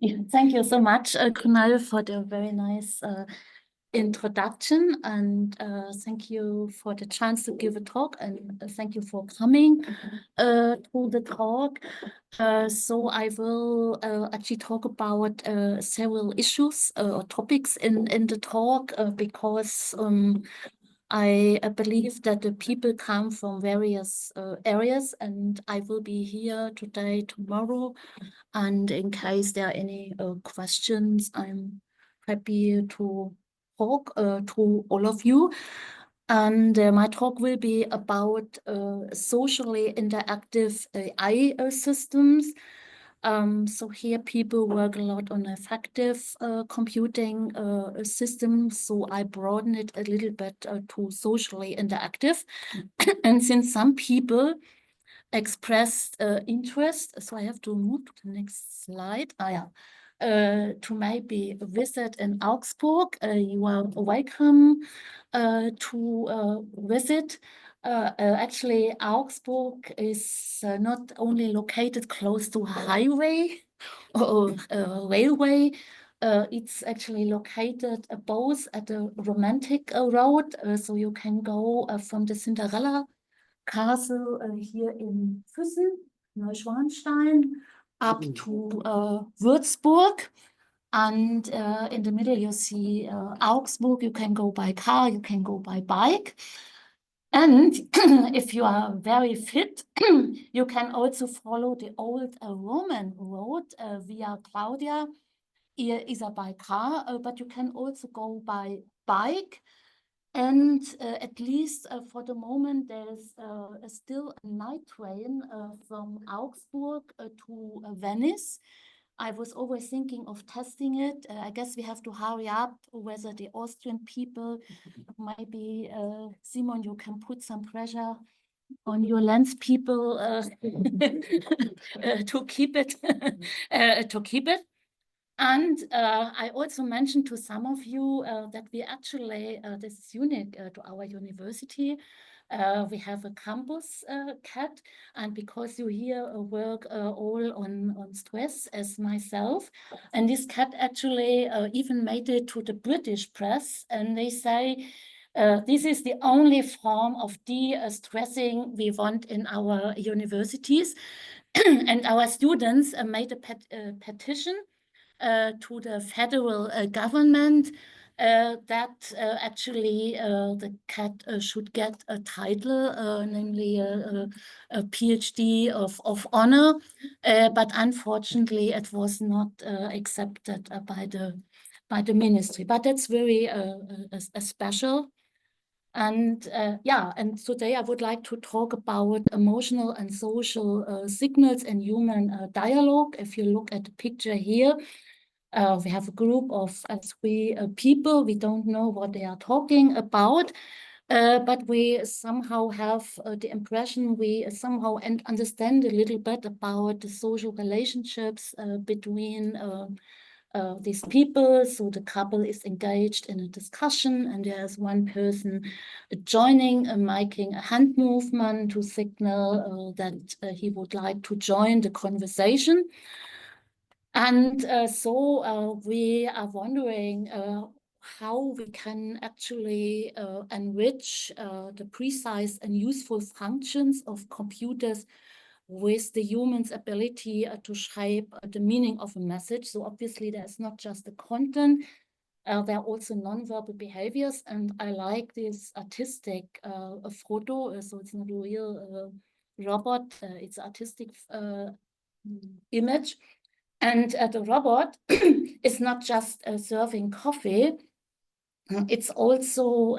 Yeah, thank you so much, Kunal, for the very nice introduction, and thank you for the chance to give a talk, and thank you for coming to the talk. So I will actually talk about several issues or topics in the talk because I believe that the people come from various areas, and I will be here today, tomorrow, and in case there are any questions, I'm happy to talk to all of you. And my talk will be about socially interactive AI systems. So here people work a lot on effective computing systems. So I broaden it a little bit to socially interactive. And since some people expressed interest, so I have to move to the next slide. To maybe visit in Augsburg. You are welcome to visit. Actually, Augsburg is not only located close to a highway or railway, it's actually located both at the romantic road, so you can go from the Cinderella Castle here in Füssen, Neuschwanstein, up to Würzburg. And in the middle, you see Augsburg. You can go by car, you can go by bike. And if you are very fit, you can also follow the old Roman road via Claudia, either by car, but you can also go by bike. And at least for the moment, there's still a night train from Augsburg to Venice. I was always thinking of testing it. I guess we have to hurry up, whether the Austrian people, maybe Simon, you can put some pressure on your lens people to keep it. And I also mentioned to some of you that we actually, this is unique to our university. We have a campus cat, and because you here work all on stress as myself, and this cat actually even made it to the British press, and they say this is the only form of de-stressing we want in our universities. And our students made a petition to the federal government that actually the cat should get a title, namely a PhD of honor, but unfortunately it was not accepted by the ministry. But that's very special. And and today I would like to talk about emotional and social signals in human dialogue. If you look at the picture here, we have a group of 3 people. We don't know what they are talking about, but we somehow have the impression we somehow understand a little bit about the social relationships between these people. So the couple is engaged in a discussion, and there's one person joining, making a hand movement to signal that he would like to join the conversation. And so we are wondering how we can actually enrich the precise and useful functions of computers with the human's ability to shape the meaning of a message. So obviously there's not just the content, there are also nonverbal behaviors. And I like this artistic photo, so it's not a real robot, it's an artistic image. And the robot is not just serving coffee, it's also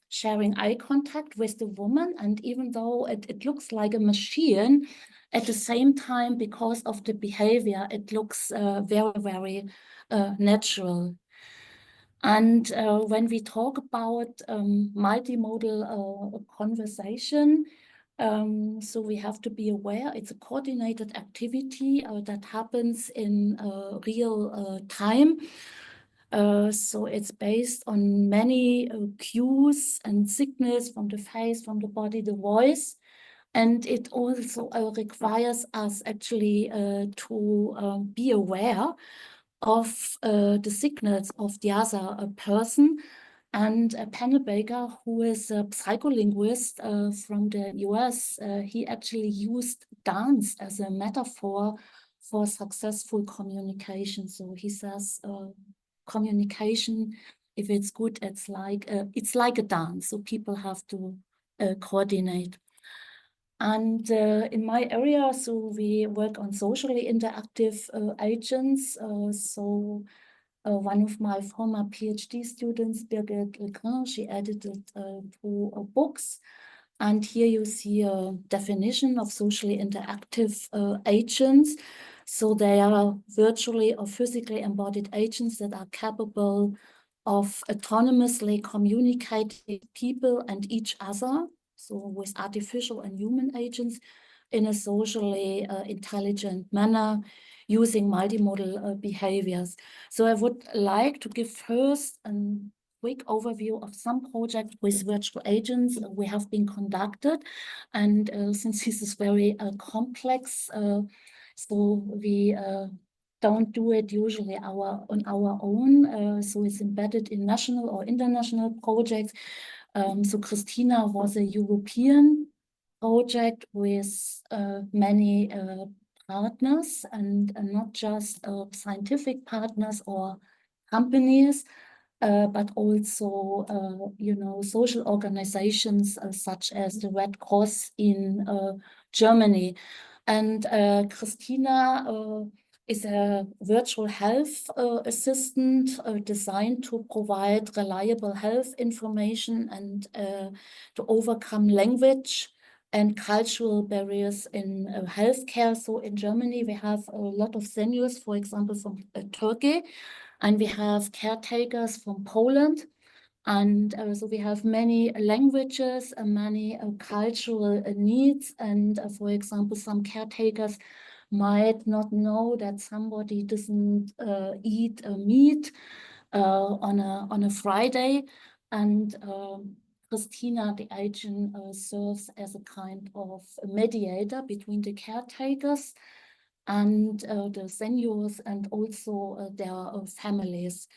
sharing eye contact with the woman. And even though it looks like a machine, at the same time, because of the behavior, it looks very, very natural. And when we talk about multimodal conversation, so we have to be aware it's a coordinated activity that happens in real time. So it's based on many cues and signals from the face, from the body, the voice. And it also requires us actually to be aware of the signals of the other person. And Pennebaker, who is a psycholinguist from the US, he actually used dance as a metaphor for successful communication. So he says communication, if it's good, it's like a dance. So people have to coordinate. And in my area, so we work on socially interactive agents. One of my former PhD students, Birgit Legrand, she edited 2 books. And here you see a definition of socially interactive agents. So they are virtually or physically embodied agents that are capable of autonomously communicating with people and each other, so with artificial and human agents, in a socially intelligent manner using multimodal behaviors. So I would like to give first a quick overview of some projects with virtual agents we have been conducted. And since this is very complex, so we don't do it usually on our own. So it's embedded in national or international projects. So Christina was a European project with many partners and not just scientific partners or companies, but also, social organizations such as the Red Cross in Germany. And Christina is a virtual health assistant designed to provide reliable health information and to overcome language and cultural barriers in healthcare. So in Germany, we have a lot of seniors, for example, from Turkey, and we have caretakers from Poland. And so we have many languages and many cultural needs. And for example, some caretakers might not know that somebody doesn't eat meat on a Friday. And Christina, the agent, serves as a kind of mediator between the caretakers and the seniors and also their families.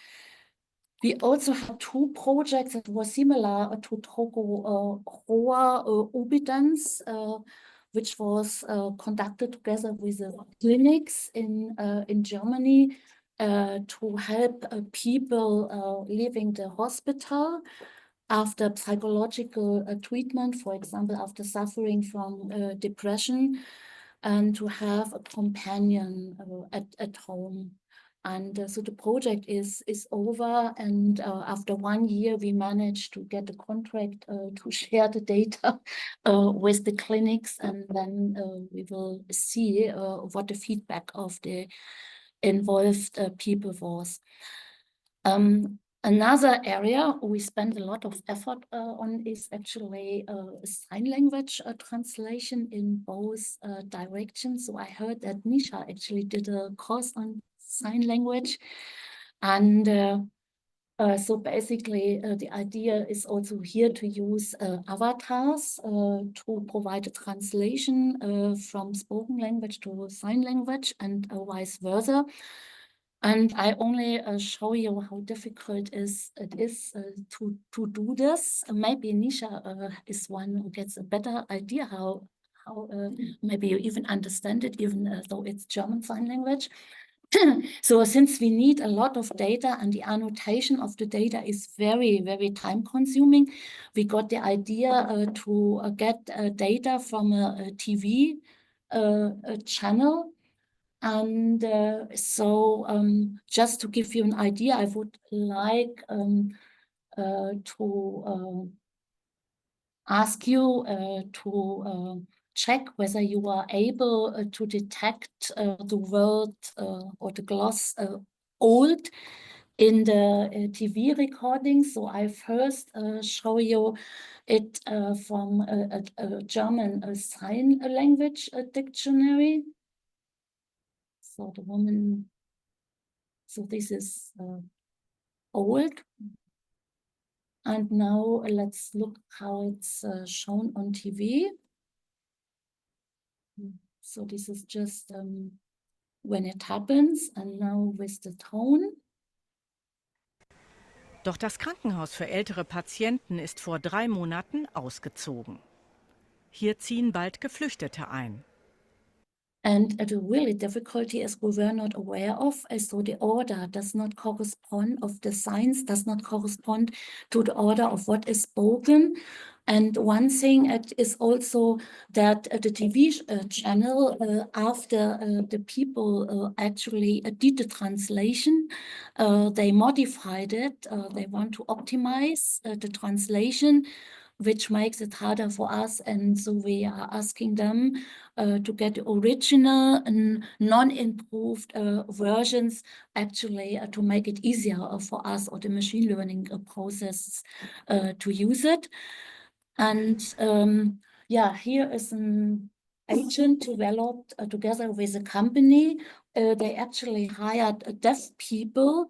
We also had 2 projects that were similar to Togo Roa Obedience, which was conducted together with the clinics in Germany to help people leaving the hospital after psychological treatment, for example, after suffering from depression, and to have a companion at home. And so the project is over, and after 1 year, we managed to get a contract to share the data with the clinics, and then we will see what the feedback of the involved people was. Another area we spend a lot of effort on is actually sign language translation in both directions. So I heard that Nisha actually did a course on sign language. And so basically the idea is also here to use avatars to provide a translation from spoken language to sign language and vice versa. And I only show you how difficult it is to do this. Maybe Nisha is one who gets a better idea how maybe you even understand it, even though it's German Sign Language. So since we need a lot of data and the annotation of the data is very, very time consuming, we got the idea to get data from a TV channel. And so just to give you an idea, I would like to ask you to check whether you are able to detect the word or the gloss old in the TV recording. So I first show you it from a German sign language dictionary. So the woman, so this is old. And now let's look how it's shown on TV. So this is just when it happens, and now with the tone. Doch das Krankenhaus für ältere Patienten ist vor 3 Monaten ausgezogen. Hier ziehen bald Geflüchtete ein. And the really difficulty is we were not aware of, so the order does not correspond, of the signs does not correspond to the order of what is spoken. And one thing is also that the TV channel, after the people actually did the translation, they modified it. They want to optimize the translation, which makes it harder for us. And so we are asking them to get the original and non-improved versions, actually to make it easier for us or the machine learning process to use it. And yeah, here is an agent developed together with a company. They actually hired deaf people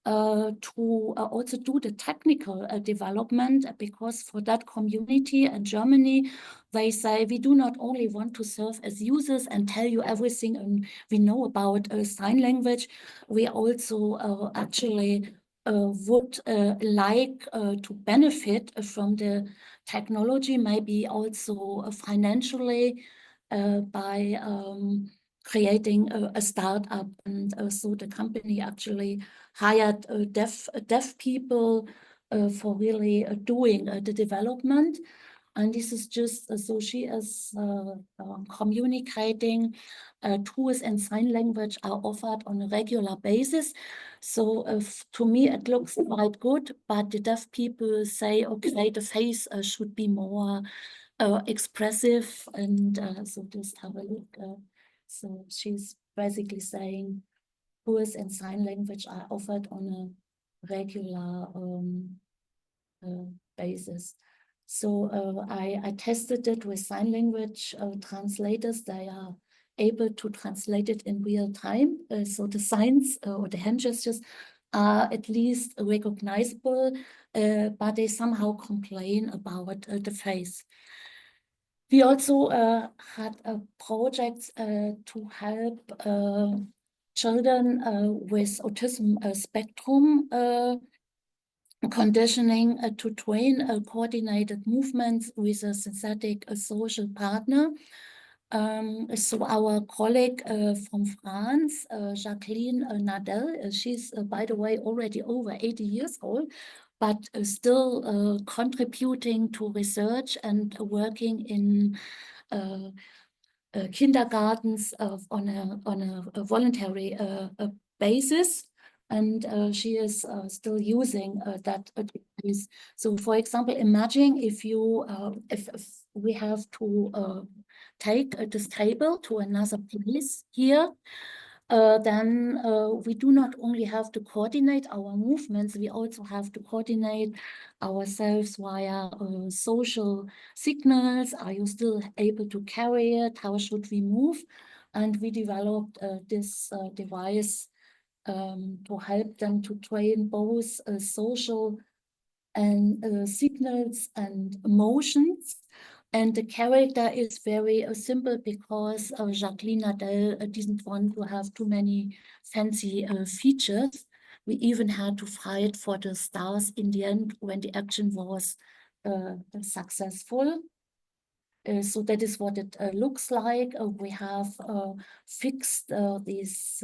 to also do the technical development, because for that community in Germany, they say, we do not only want to serve as users and tell you everything and we know about sign language, we also actually would like to benefit from the technology, maybe also financially by creating a startup. And so the company actually hired deaf people for really doing the development. And this is just, so she is communicating. Tools and sign language are offered on a regular basis. So to me, it looks quite good, but the deaf people say, okay, the face should be more expressive. And so just have a look. So she's basically saying tools and sign language are offered on a regular basis. So I tested it with sign language translators. They are able to translate it in real time. So the signs or the hand gestures are at least recognizable, but they somehow complain about the face. We also had projects to help children with autism spectrum conditioning to train coordinated movements with a synthetic social partner. So our colleague from France, Jacqueline Nadel, she's, by the way, already over 80 years old, but still contributing to research and working in kindergartens on a voluntary basis. And she is still using that piece. So, for example, imagine if you, if we have to take this table to another place here, then we do not only have to coordinate our movements, we also have to coordinate ourselves via social signals. Are you still able to carry it? How should we move? And we developed this device to help them to train both social and signals and emotions. And the character is very simple because Jacqueline Nadel didn't want to have too many fancy features. We even had to fight for the stars in the end when the action was successful. So that is what it looks like. We have fixed these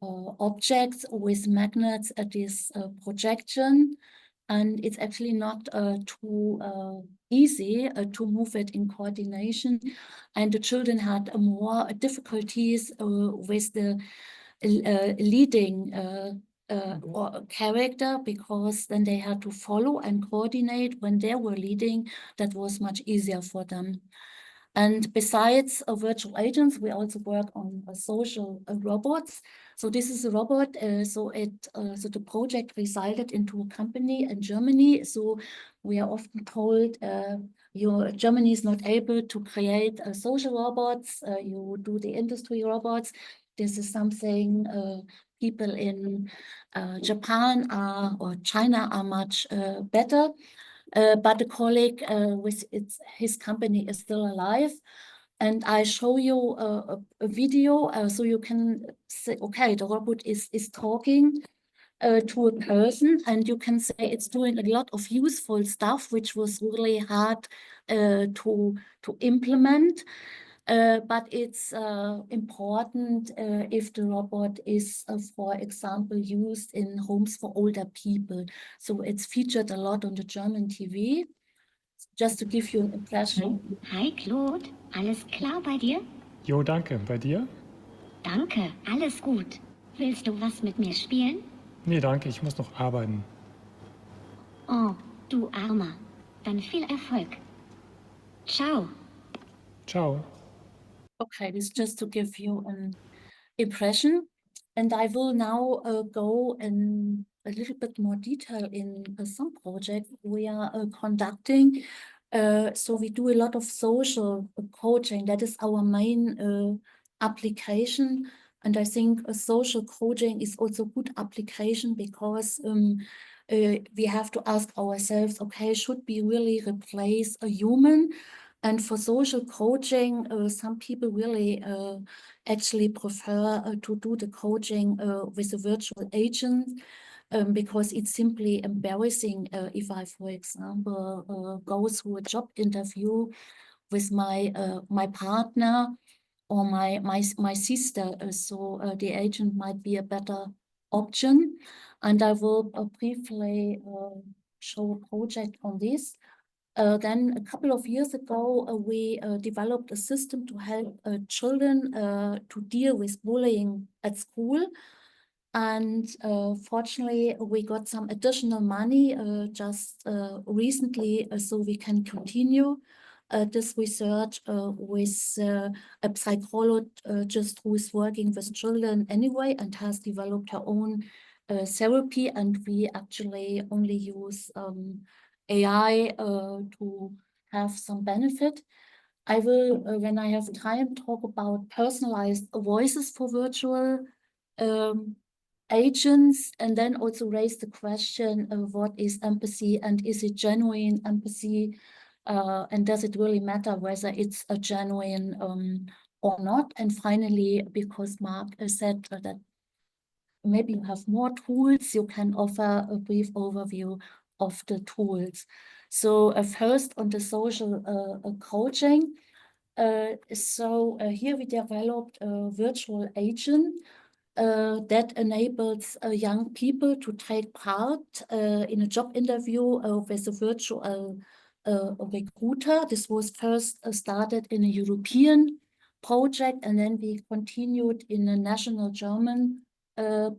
objects with magnets at this projection. And it's actually not too easy to move it in coordination. And the children had more difficulties with the leading character, because then they had to follow and coordinate when they were leading. That was much easier for them. And besides virtual agents, we also work on social robots. So this is a robot. So the project resulted into a company in Germany. So we are often told, Germany is not able to create social robots. You do the industry robots. This is something people in Japan or China are much better. But the colleague with his company is still alive. And I show you a video so you can say, okay, the robot is talking to a person, and you can say it's doing a lot of useful stuff, which was really hard to implement. But it's important if the robot is, for example, used in homes for older people. So it's featured a lot on the German TV. Just to give you an impression. Hi Claude, alles klar bei dir? Jo, danke. Bei dir? Danke, alles gut. Willst du was mit mir spielen? Nee, danke, ich muss noch arbeiten. Oh, du Armer. Dann viel Erfolg. Ciao. Ciao. Okay, this is just to give you an impression. And I will now go in a little bit more detail in some project we are conducting. So we do a lot of social coaching. That is our main application. And I think a social coaching is also good application because we have to ask ourselves, okay, should we really replace a human? And for social coaching, some people really actually prefer to do the coaching with a virtual agent because it's simply embarrassing if I, for example, go through a job interview with my partner or my sister. So the agent might be a better option. And I will briefly show a project on this. Then a couple of years ago, we developed a system to help children to deal with bullying at school. And fortunately, we got some additional money just recently, so we can continue this research with a psychologist who is working with children anyway and has developed her own therapy. And we actually only use AI to have some benefit. I will, when I have time, talk about personalized voices for virtual agents, and then also raise the question of what is empathy and is it genuine empathy, and does it really matter whether it's a genuine or not? And finally, because Mark said that maybe you have more tools, you can offer a brief overview of the tools. So first on the social coaching. Here we developed a virtual agent that enables young people to take part in a job interview with a virtual recruiter. This was first started in a European project, and then we continued in a national German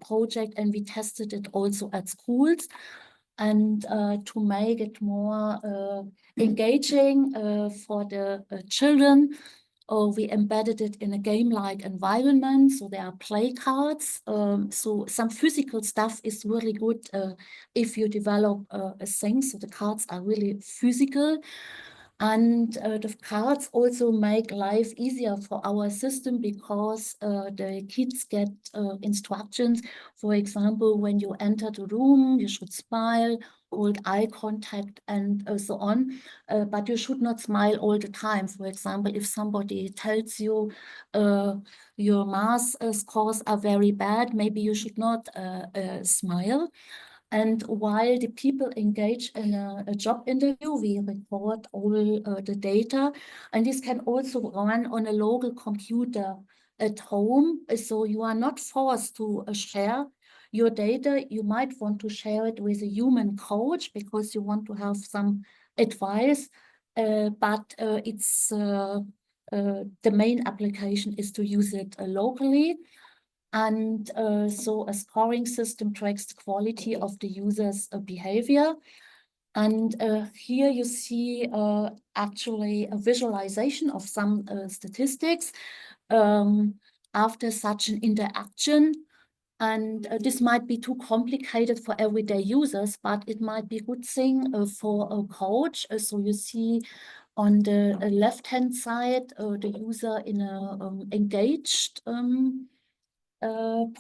project, and we tested it also at schools. And to make it more engaging for the children, we embedded it in a game-like environment. So there are play cards. So some physical stuff is really good if you develop a thing. So the cards are really physical. And the cards also make life easier for our system because the kids get instructions. For example, when you enter the room, you should smile, hold eye contact, and so on. But you should not smile all the time. For example, if somebody tells you your math scores are very bad, maybe you should not smile. And while the people engage in a job interview, we record all the data. And this can also run on a local computer at home. So you are not forced to share your data. You might want to share it with a human coach because you want to have some advice. But the main application is to use it locally. And so a scoring system tracks the quality of the user's behavior. And here you see actually a visualization of some statistics after such an interaction. And this might be too complicated for everyday users, but it might be a good thing for a coach. So you see on the left-hand side, the user in a engaged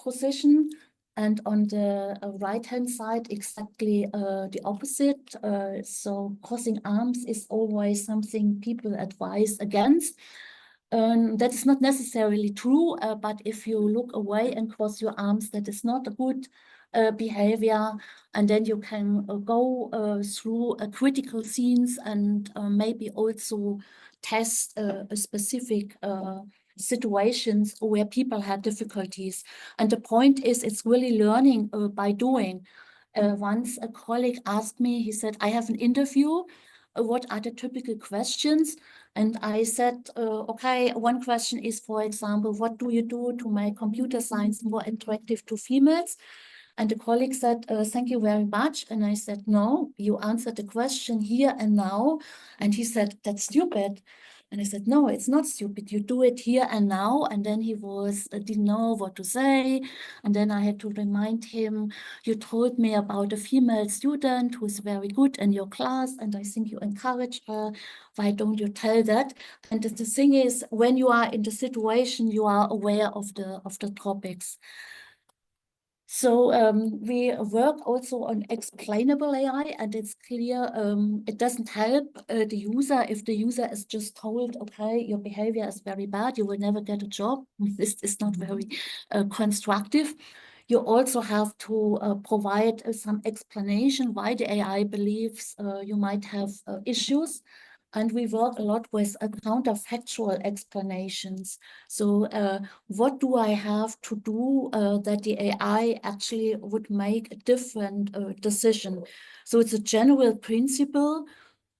position, and on the right-hand side, exactly the opposite. So crossing arms is always something people advise against. That is not necessarily true, but if you look away and cross your arms, that is not a good behavior. And then you can go through critical scenes and maybe also test specific situations where people had difficulties. And the point is, it's really learning by doing. Once a colleague asked me, he said, I have an interview. What are the typical questions? And I said, okay, one question is, for example, what do you do to make computer science more attractive to females? And the colleague said, thank you very much. And I said, no, you answered the question here and now. And he said, that's stupid. And I said, no, it's not stupid. You do it here and now. And then he didn't know what to say. And then I had to remind him, you told me about a female student who's very good in your class, and I think you encouraged her. Why don't you tell that? And the thing is, when you are in the situation, you are aware of the topics. So we work also on explainable AI, and it's clear it doesn't help the user if the user is just told, okay, your behavior is very bad, you will never get a job. This is not very constructive. You also have to provide some explanation why the AI believes you might have issues. And we work a lot with counterfactual explanations. So what do I have to do that the AI actually would make a different decision? So it's a general principle.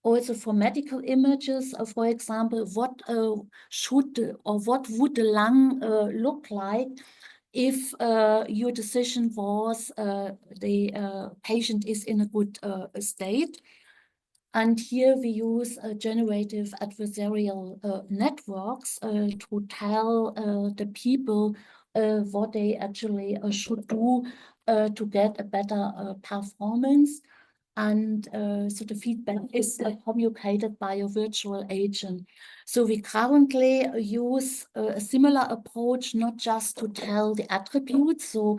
Also for medical images, for example, what what would the lung look like if your decision was the patient is in a good state? And here we use generative adversarial networks to tell the people what they actually should do to get a better performance. And so the feedback is communicated by a virtual agent. So we currently use a similar approach, not just to tell the attributes. So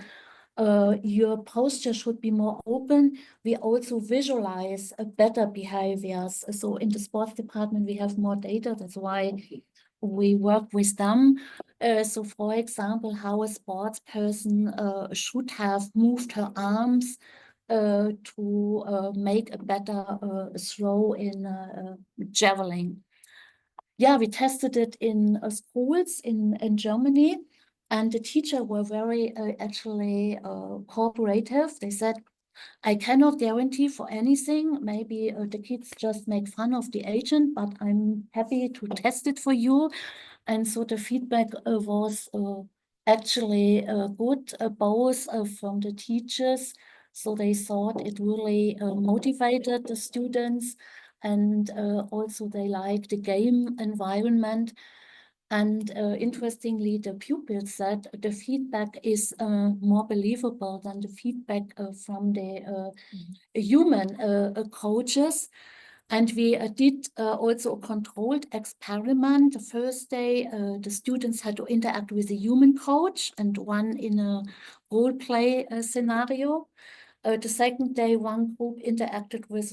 your posture should be more open. We also visualize better behaviors. So in the sports department, we have more data. That's why we work with them. So for example, how a sports person should have moved her arms to make a better throw in javelin. Yeah, we tested it in schools in Germany, and the teachers were very actually cooperative. They said, I cannot guarantee for anything. Maybe the kids just make fun of the agent, but I'm happy to test it for you. And so the feedback was actually good, both from the teachers. So they thought it really motivated the students, and also they like the game environment. And interestingly, the pupils said the feedback is more believable than the feedback from the human coaches. And we did also a controlled experiment. The first day, the students had to interact with a human coach and one in a role play scenario. The second day, one group interacted with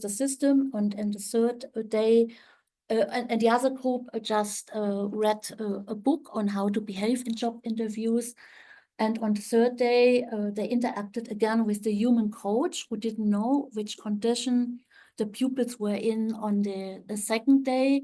the system, and the third day, and the other group just read a book on how to behave in job interviews. And on the third day, they interacted again with the human coach who didn't know which condition the pupils were in on the second day.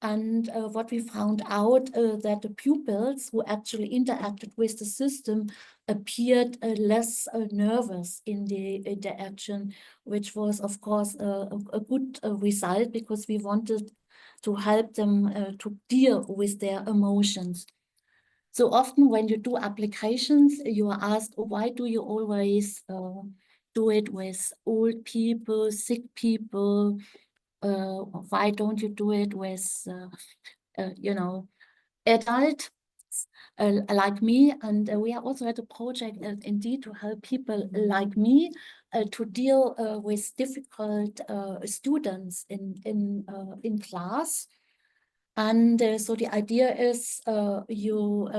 And what we found out that the pupils who actually interacted with the system appeared less nervous in the interaction, which was, of course, a good result, because we wanted to help them to deal with their emotions. So often when you do applications, you are asked, why do you always do it with old people, sick people? Why don't you do it with, you know, adult like me? And we also had a project indeed to help people like me to deal with difficult students in class. And so the idea is you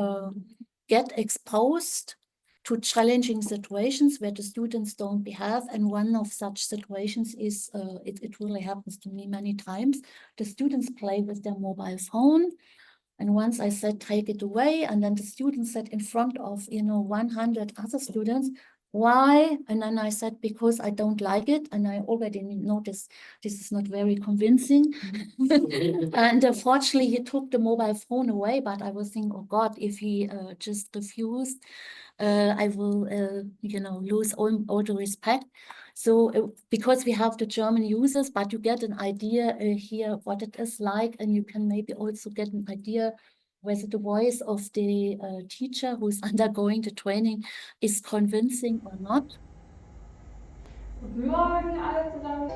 get exposed to challenging situations where the students don't behave. And one of such situations is, it really happens to me many times, the students play with their mobile phone And once I said, take it away, and then the student said in front of, 100 other students, why? And then I said, because I don't like it. And I already noticed this is not very convincing. And fortunately, he took the mobile phone away, but I was thinking, oh God, if he just refused, I will, lose all the respect. So because we have the German users, but you get an idea here what it is like, and you can maybe also get an idea whether the voice of the teacher who's undergoing the training is convincing or not. Guten Morgen alle zusammen.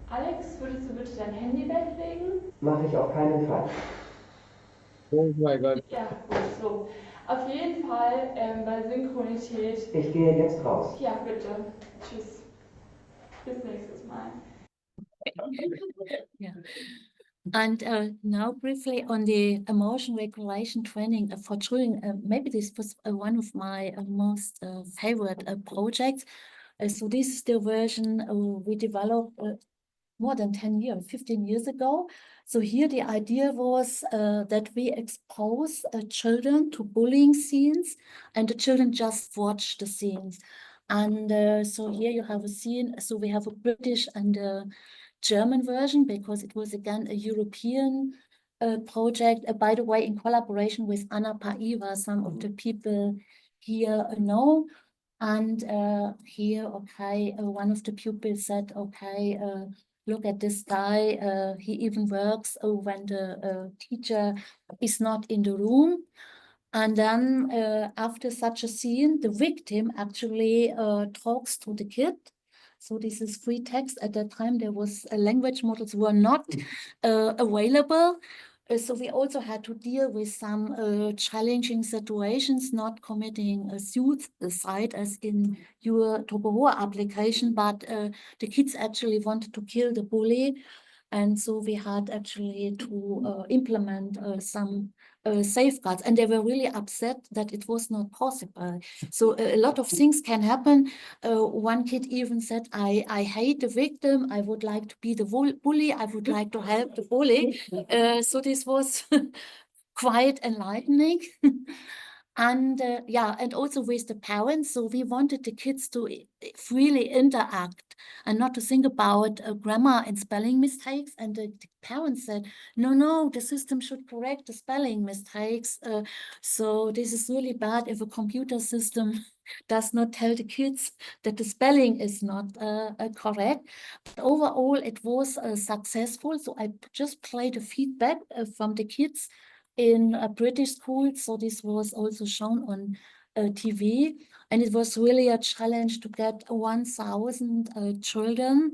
Alex, würdest du bitte dein Handy weglegen? Mache ich auf keinen Fall. Oh mein Gott. Ja, gut, so. Auf jeden Fall bei Synchronität. Ich gehe jetzt raus. Ja, bitte. Tschüss. Bis nächstes Mal. Yeah. And now briefly on the emotion regulation training for children, maybe this was one of my most favorite projects. So this is the version we developed more than 15 years ago. So here the idea was that we expose children to bullying scenes, and the children just watch the scenes. And so here you have a scene. So we have a British and a German version, because it was again a European project, by the way, in collaboration with Anna Paiva, some of the people here know. And here, okay, one of the pupils said, okay, look at this guy, he even works when the teacher is not in the room. And then after such a scene, the victim actually talks to the kid. So this is free text. At that time, there was language models were not available. So we also had to deal with some challenging situations, not committing a suicide as in your Toboho application, but the kids actually wanted to kill the bully. And so we had actually to implement some safeguards, and they were really upset that it was not possible. So a lot of things can happen. One kid even said, I hate the victim. I would like to be the bully. I would like to help the bully. So this was quite enlightening. And yeah, and also with the parents. So we wanted the kids to freely interact and not to think about grammar and spelling mistakes. And the parents said, no, the system should correct the spelling mistakes. So this is really bad if a computer system does not tell the kids that the spelling is not correct. But overall, it was successful. So I just played the feedback from the kids in a British school. So this was also shown on TV. And it was really a challenge to get 1,000 children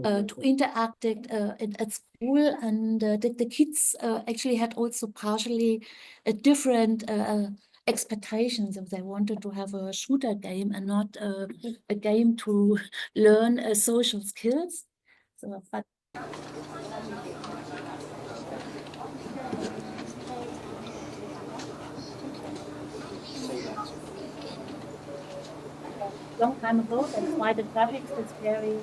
to interact at school. And the kids actually had also partially different expectations. If they wanted to have a shooter game and not a game to learn social skills. So, but long time ago, that's why the graphics is very.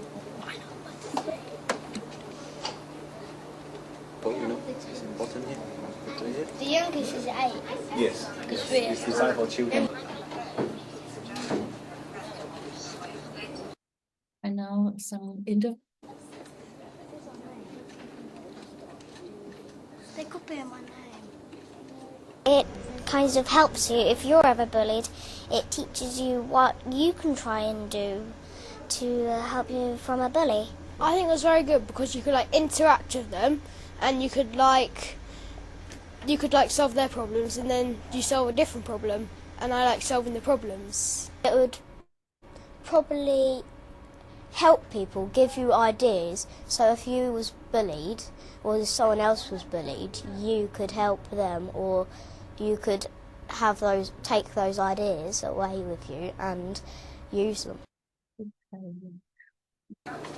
But you know, it's important here. What is it? The youngest is 8. Yes. It's designed for children. And now some interview. They copy my name. It kind of helps you if you're ever bullied. It teaches you what you can try and do to help you from a bully. I think that's very good because you could interact with them, and you could solve their problems, and then you solve a different problem. And I like solving the problems. It would probably help people, give you ideas. So if you was bullied or if someone else was bullied, you could help them, or you could take those ideas away with you and use them.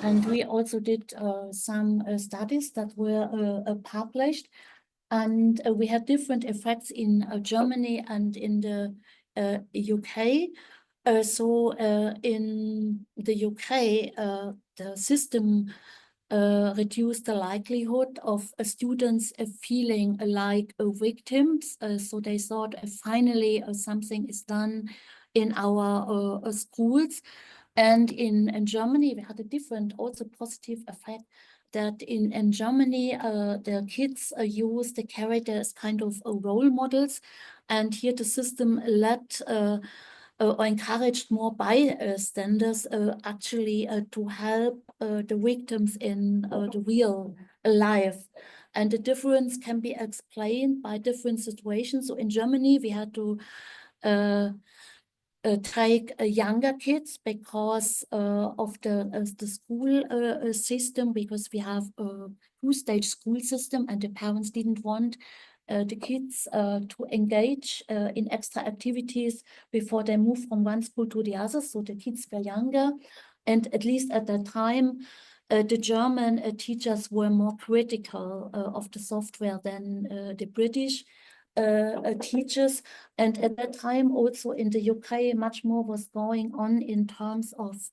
And we also did some studies that were published, and we had different effects in Germany and in the UK. So in the UK, the system reduce the likelihood of students feeling like victims. So they thought finally something is done in our schools. And in Germany, we had a different, also positive effect that in Germany, the kids use the character as kind of role models. And here the system let or encouraged more bystanders actually to help the victims in the real life. And the difference can be explained by different situations. So in Germany, we had to take younger kids because of the school system, because we have a two-stage school system and the parents didn't want the kids to engage in extra activities before they move from one school to the other. So the kids were younger. And at least at that time, the German teachers were more critical of the software than the British teachers. And at that time, also in the UK, much more was going on in terms of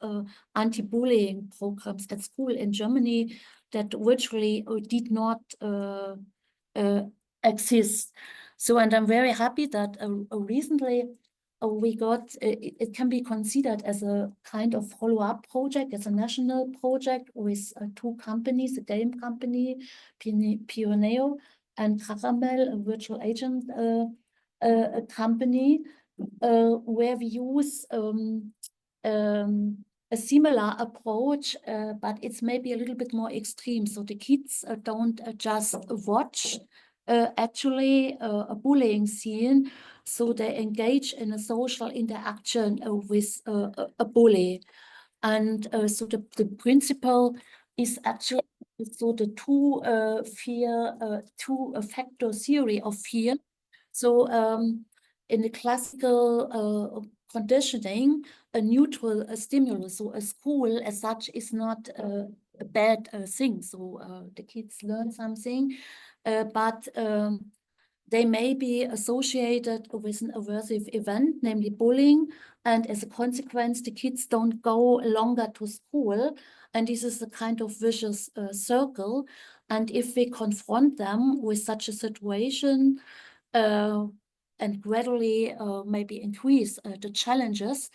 anti-bullying programs at school in Germany that virtually did not exist. So, and I'm very happy that recently we got, it can be considered as a kind of follow-up project, as a national project with two companies, a game company, Pioneo, and Caramel, a virtual agent a company, where we use a similar approach, but it's maybe a little bit more extreme. So the kids don't just watch actually a bullying scene, so they engage in a social interaction with a bully. And so the principle is actually so the two-factor theory of fear. So in the classical conditioning, a neutral stimulus, so a school as such is not a bad thing. So the kids learn something, but they may be associated with an aversive event, namely bullying. And as a consequence, the kids don't go longer to school. And this is a kind of vicious circle. And if we confront them with such a situation and gradually maybe increase the challenges,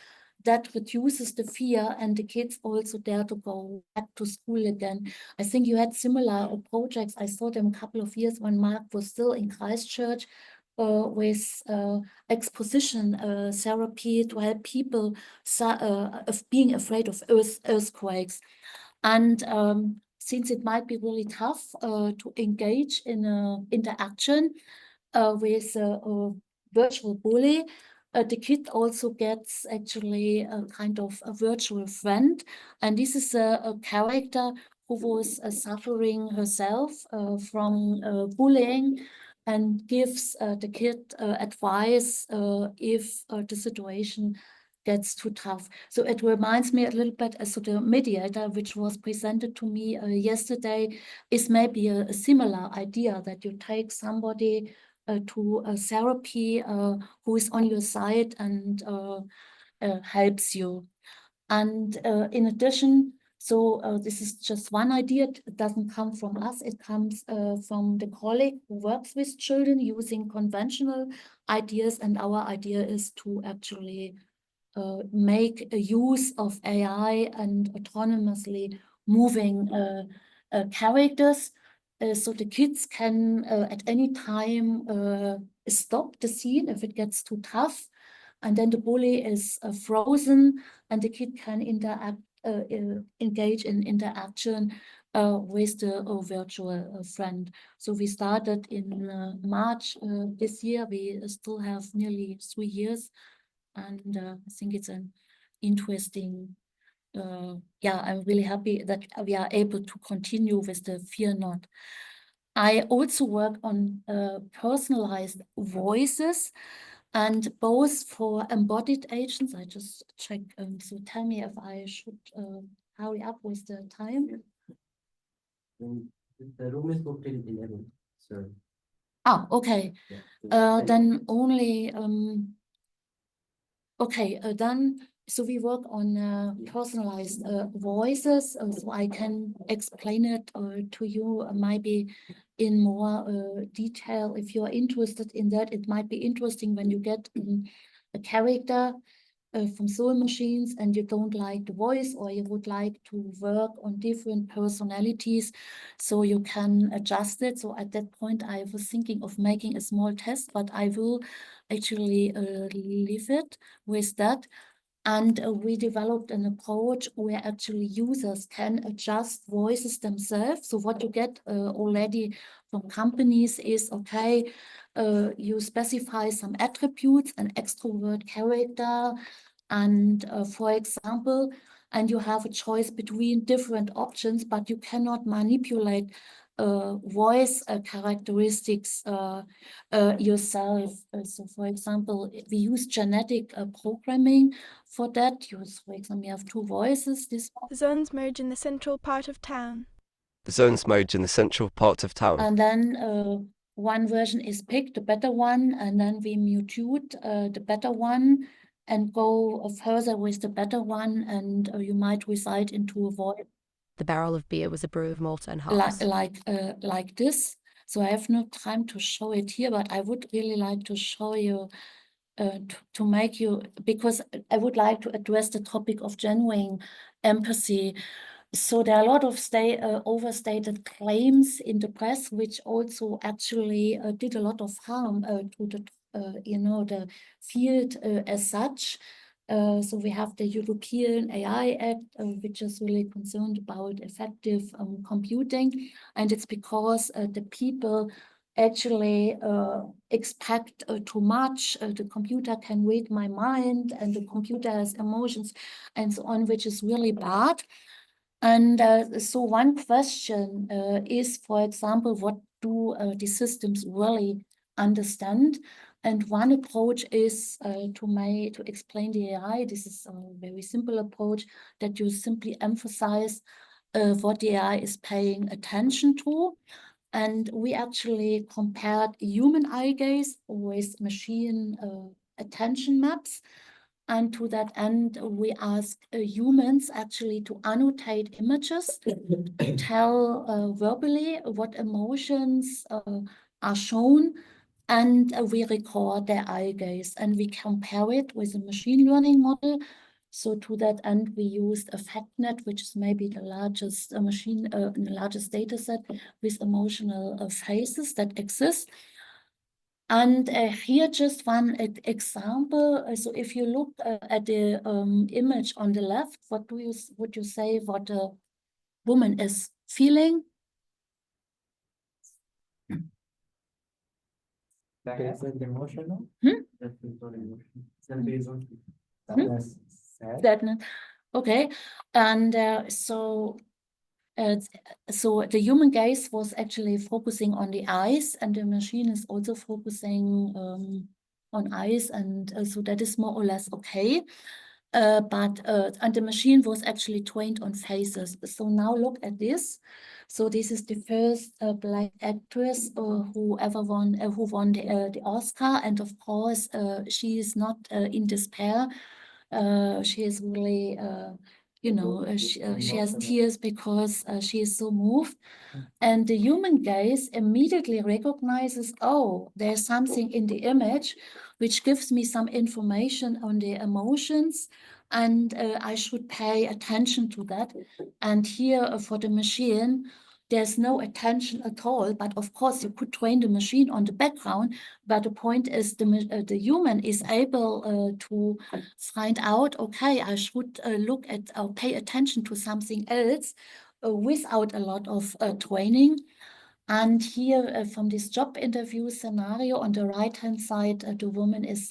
that reduces the fear, and the kids also dare to go back to school again. I think you had similar projects. I saw them a couple of years when Mark was still in Christchurch with exposition therapy to help people of being afraid of earthquakes. And since it might be really tough to engage in interaction with a virtual bully, the kid also gets actually a kind of a virtual friend. And this is a character who was suffering herself from bullying, and gives the kid advice if the situation gets too tough. So it reminds me a little bit, so the mediator, which was presented to me yesterday, is maybe a similar idea, that you take somebody to a therapy who is on your side and helps you. And in addition, so this is just one idea. It doesn't come from us. It comes from the colleague who works with children using conventional ideas. And our idea is to actually make a use of AI and autonomously moving characters. So the kids can at any time stop the scene if it gets too tough, and then the bully is frozen, and the kid can interact, engage in interaction with the virtual friend. So we started in March this year. We still have nearly 3 years, and I think it's an interesting. Yeah, I'm really happy that we are able to continue with the Fear Not. I also work on personalized voices, and both for embodied agents. I just check, so tell me if I should hurry up with the time. The room is booked in 11, so. Ah, okay. Yeah. Then only, okay, then So we work on personalized voices, so I can explain it to you maybe in more detail. If you're interested in that, it might be interesting when you get a character from Soul Machines and you don't like the voice, or you would like to work on different personalities, so you can adjust it. So at that point, I was thinking of making a small test, but I will actually leave it with that. And we developed an approach where actually users can adjust voices themselves. So what you get already from companies is, okay, you specify some attributes, an extrovert character, and for example, and you have a choice between different options, but you cannot manipulate voice characteristics yourself. So for example, we use genetic programming for that. For example, you have two voices. This The zones merge in the central part of town. The zones merge in the central part of town. And then one version is picked, the better one, and then we mutate the better one and go further with the better one, and you might reside into a void. The barrel of beer was a brew of malt and hops. Like this. So I have no time to show it here, but I would really like to show you to make you, because I would like to address the topic of genuine empathy. So there are a lot of overstated claims in the press, which also actually did a lot of harm to the the field as such. So we have the European AI Act, which is really concerned about effective computing, and it's because the people actually expect too much. The computer can read my mind, and the computer has emotions, and so on, which is really bad. And so one question is, for example, what do the systems really understand? And one approach is to explain the AI. This is a very simple approach, that you simply emphasize what the AI is paying attention to. And we actually compared human eye gaze with machine attention maps. And to that end, we ask humans actually to annotate images, tell verbally what emotions are shown, and we record their eye gaze, and we compare it with a machine learning model. So to that end, we used AffectNet, which is maybe the largest the largest data set with emotional faces that exist. And here just one example. So if you look at the image on the left, what would you say what a woman is feeling? That's emotional. That's emotional. Sadness. Okay, and so the human gaze was actually focusing on the eyes, and the machine is also focusing on eyes, and so that is more or less okay. And the machine was actually trained on faces. So now look at this. So this is the first Black actress who won the Oscar, and of course she is not in despair. She is really she has tears because she is so moved. And the human gaze immediately recognizes, oh, there's something in the image which gives me some information on the emotions, and I should pay attention to that. And here for the machine, there's no attention at all. But of course, you could train the machine on the background. But the point is, the human is able to find out, okay, I should look at or pay attention to something else without a lot of training. And here from this job interview scenario on the right-hand side, the woman is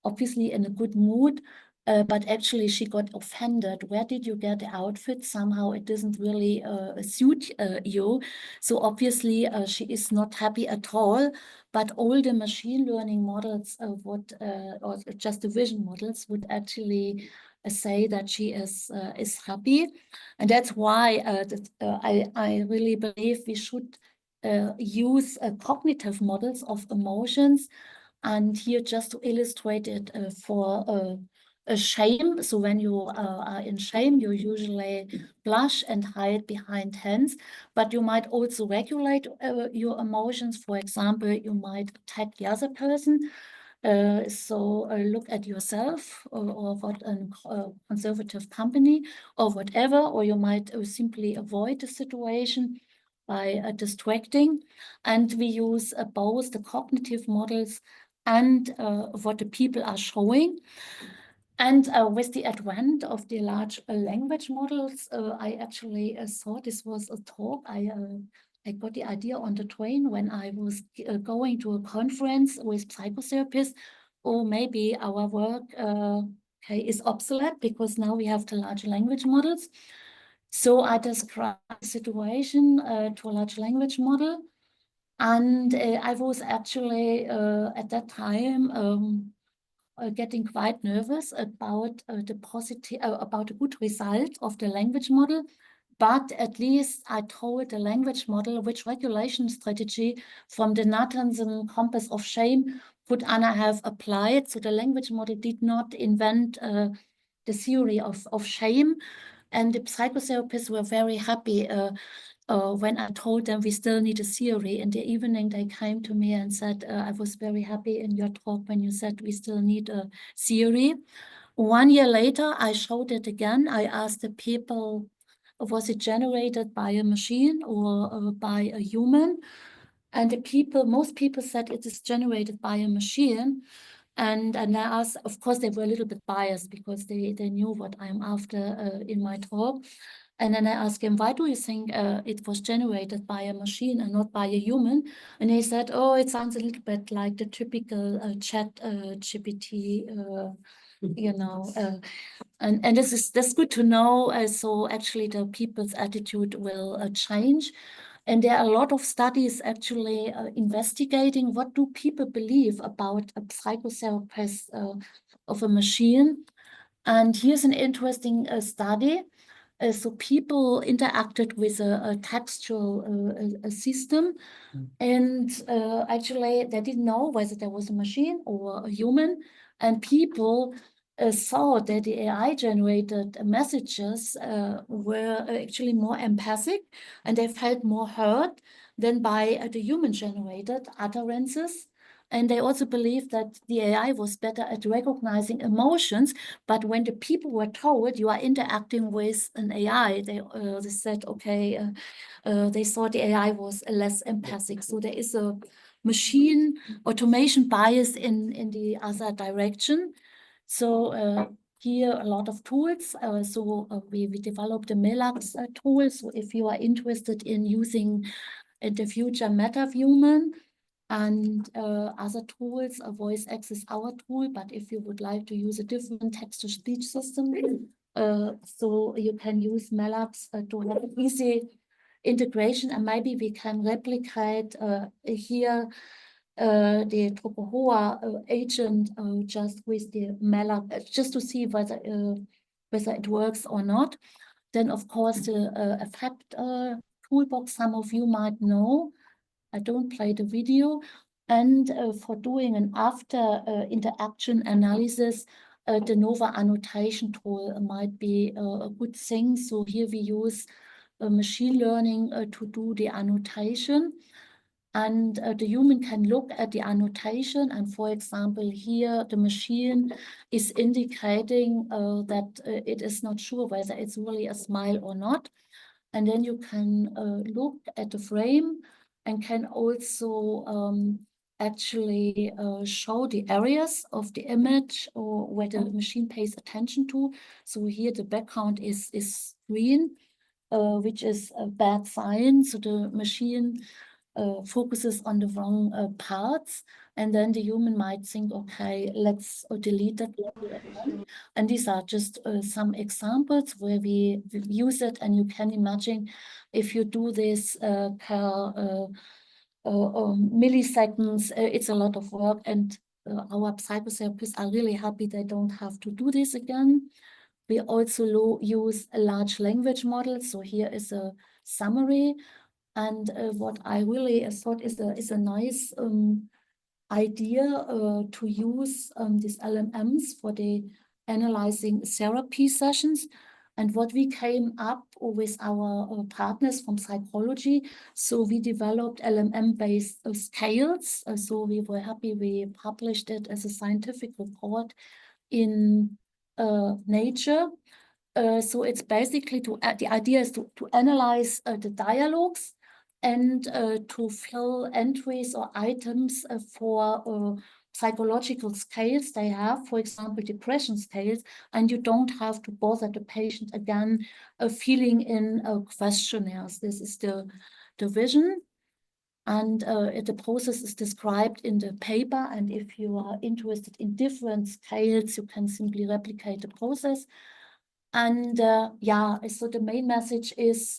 obviously in a good mood, but actually she got offended. Where did you get the outfit? Somehow it doesn't really suit you. So obviously she is not happy at all, but all the machine learning models or just the vision models would actually say that she is happy. And that's why I really believe we should use cognitive models of emotions. And here, just to illustrate it for shame. So when you are in shame, you usually blush and hide behind hands, but you might also regulate your emotions. For example, you might attack the other person. So look at yourself or what a conservative company or whatever, or you might simply avoid the situation by distracting. And we use both the cognitive models and what the people are showing. And with the advent of the large language models, I actually thought this was a talk. I got the idea on the train when I was going to a conference with psychotherapists, or maybe our work is obsolete because now we have the large language models. So I described the situation to a large language model. And I was actually at that time getting quite nervous about about the good result of the language model. But at least I told the language model which regulation strategy from the Nathanson compass of shame could Anna have applied. So the language model did not invent the theory of shame. And the psychotherapists were very happy when I told them we still need a theory. In the evening, they came to me and said, I was very happy in your talk when you said we still need a theory. 1 year later, I showed it again. I asked the people, was it generated by a machine or by a human? And the people, most people said it is generated by a machine. And I asked, of course, they were a little bit biased because they knew what I'm after in my talk. And then I asked him, why do you think it was generated by a machine and not by a human? And he said, oh, it sounds a little bit like the typical chat GPT, you know. And that's good to know. So actually the people's attitude will change. And there are a lot of studies actually investigating what do people believe about a psychotherapist of a machine. And here's an interesting study. So people interacted with a textual system, and actually they didn't know whether there was a machine or a human, and people saw that the AI generated messages were actually more empathic, and they felt more heard than by the human generated utterances. And they also believed that the AI was better at recognizing emotions. But when the people were told you are interacting with an AI, they said, okay, they thought the AI was less empathic. So there is a machine automation bias in the other direction. So here a lot of tools. We developed the MELAX tool. So if you are interested in using in the future MetaHuman, and other tools, voice X is our tool, but if you would like to use a different text-to-speech system, so you can use MELAX to have easy integration, and maybe we can replicate here the Tropohoa agent just with the MELAX, just to see whether it works or not. Then, of course, the Affect toolbox, some of you might know. I don't play the video. And for doing an after interaction analysis, the NOVA annotation tool might be a good thing. So here we use machine learning to do the annotation. And the human can look at the annotation. And for example, here the machine is indicating that it is not sure whether it's really a smile or not. And then you can look at the frame and can also actually show the areas of the image or where the machine pays attention to. So here the background is green, which is a bad sign. So the machine focuses on the wrong parts. And then the human might think, okay, let's delete that. And these are just some examples where we use it. And you can imagine if you do this per milliseconds, it's a lot of work. And our psychotherapists are really happy they don't have to do this again. We also use a large language model. So here is a summary. And what I really thought is a nice idea to use these LMMs for the analyzing therapy sessions. And what we came up with our partners from psychology, so we developed LMM-based scales. So we were happy we published it as a scientific report in Nature. So it's basically the idea is to analyze the dialogues and to fill entries or items for psychological scales they have, for example, depression scales, and you don't have to bother the patient again filling in questionnaires. This is the vision. And the process is described in the paper. And if you are interested in different scales, you can simply replicate the process. And yeah, so the main message is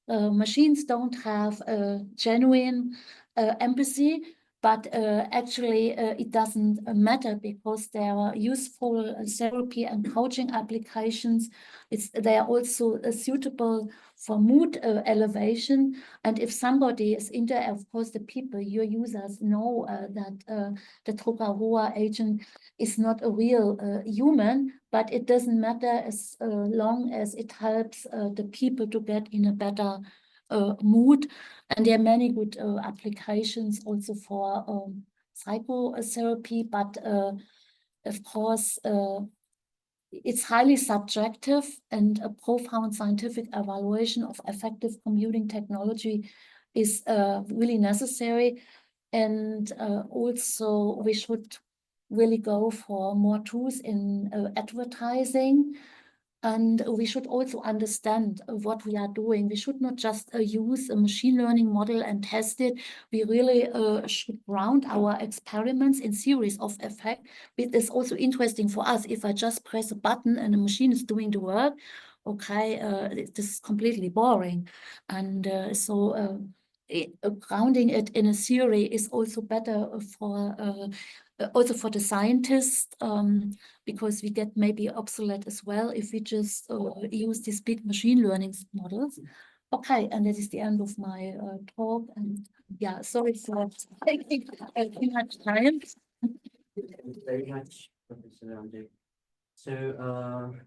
machines don't have genuine empathy, but actually it doesn't matter because there are useful therapy and coaching applications. They are also suitable for mood elevation. And if somebody is in there, of course, the people, your users know that the Trocaroa agent is not a real human, but it doesn't matter as long as it helps the people to get in a better mood. And there are many good applications also for psychotherapy, but of course, it's highly subjective, and a profound scientific evaluation of affective computing technology is really necessary. And also we should really go for more tools in advertising. And we should also understand what we are doing. We should not just use a machine learning model and test it. We really should ground our experiments in series of effect. It is also interesting for us. If I just press a button and the machine is doing the work, okay, this is completely boring. And grounding it in a theory is also better for the scientists, because we get maybe obsolete as well if we just use these big machine learning models. Okay, and that is the end of my talk. And yeah, sorry for taking too much time. Thank you very much, Professor André. So